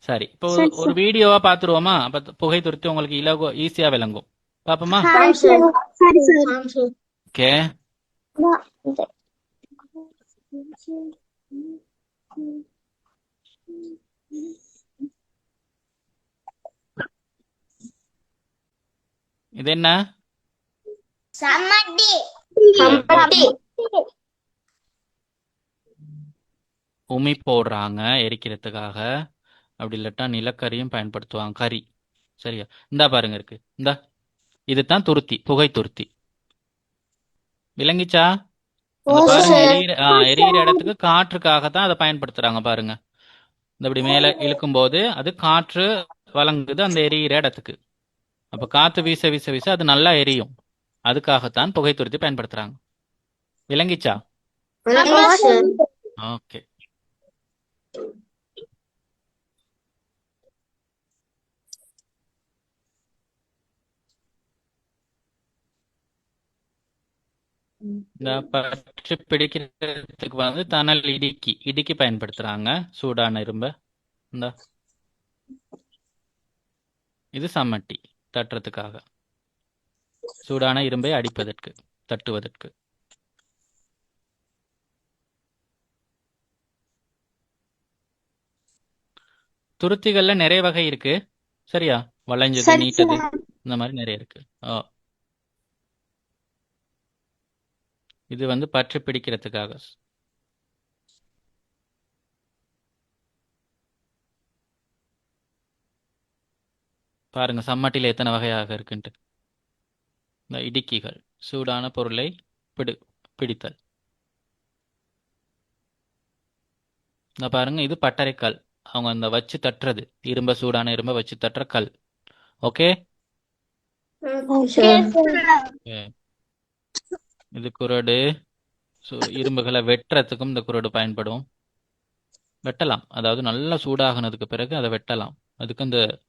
சரி, இப்போ சரி ஒரு சார். வீடியோவா பாத்துருவோமா? அப்ப புகை துருத்தி உங்களுக்கு ஈஸியா விளங்கும். பாப்போமா? சரி சார். சரி சார். ஓகே. இந்த- இது என்ன? சம்மட்டி. குட். சம்மட்டி. உமி போடுறாங்க எரிக்கிறதுக்காக. அப்படி இல்லாட்டா நிலக்கரியும் பயன்படுத்துவாங்க, கரி. சரியா? இந்தா பாருங்க இருக்கு. இந்தா இதுதான் துருத்தி, புகை துருத்தி. விளங்கிச்சா? ஓ அந்த பாருங்க, சார். எரியிற இடத்துக்கு காற்றுக்காக தான் அதை பயன்படுத்துறாங்க பாருங்க. இந்த இப்படி மேல இழுக்கும் போது அது காற்று வழங்குது அந்த எரியிற இடத்துக்கு. அப்ப காத்து வீச வீச வீச அது நல்லா எரியும். அதுக்காகத்தான் புகை துருத்தி பயன்படுத்துறாங்க. விளங்கிச்சா? ஆமா சார். ஓகே. இந்த பற்றி பிடிக்கிறதுக்கு தணல் இடுக்கி இடுக்கி பயன்படுத்துறாங்க, சூடான இரும்ப. இந்த இது சம்மட்டி, தட்டுறதுக்காக, சூடான இரும்பை அடிப்பதற்கு, தட்டுவதற்கு. துருத்திகள்ல நிறைய வகை இருக்கு. சரியா? வளைஞ்சது, சரி நீட்டது, சார். இந்த மாதிரி நிறைய இருக்கு. இது பற்றி பிடிக்கிறதுக்காக. பாருங்க சம்மட்டில எத்தனை வகையாக இருக்குன்ட்டு. இந்த இடுக்கிகள், சூடான பொருளை பிடித்தல். இந்த பாருங்க, இது பட்டறைக்கல். அவங்க அந்த வச்சு தட்டுறது, சூடான இரும்ப வச்சு தட்டுற கல். ஓகே. Okay sir. இது குறடு. இரும்புகளை வெட்டுறதுக்கும் இந்த குறடு பயன்படும். வெட்டலாம், அதாவது நல்லா சூடாகினதுக்கு பிறகு அதை வெட்டலாம். அதுக்கு இந்த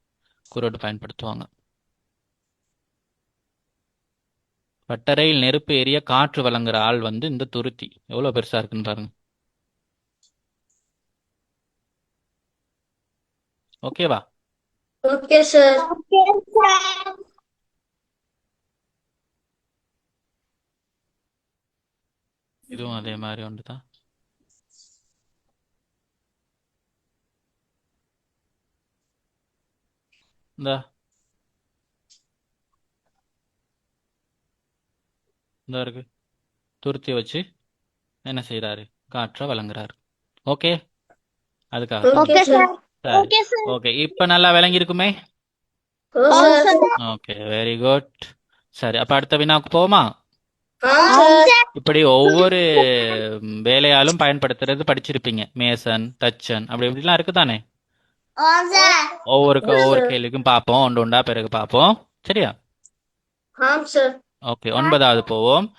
குறடு பயன்படுத்துவாங்க. பட்டறையில் நெருப்பு எரிய காற்று வழங்குற ஆள் இந்த துருத்தி. எவ்வளவு பெருசா இருக்குன்னு பாருங்க. ஓகேவா? Okay sir. இதுவும் அதே மாதிரி ஒன்று தான். இந்த இருக்கு, துருத்தியை வச்சு என்ன செய்யறாரு? காற்றை வழங்குறாரு. ஓகே. அதுக்காக ஓகே சார். சரி. ஓகே, இப்ப நல்லா விளங்கி இருக்குமே. Okay, very good. சரி, அப்ப அடுத்த வினாக்கு போமா? இப்படி ஒவ்வொரு வேலையாலும் பயன்படுத்துறது படிச்சிருப்பீங்க. மேசன், தச்சன், அப்படி இப்படிலாம் இருக்குதானே? ஒவ்வொரு கேள்விக்கும் பார்ப்போம், ஒன்று உண்டா பிறகு பார்ப்போம். சரியா? ஆம் சார். ஓகே, 9வது போவோம்.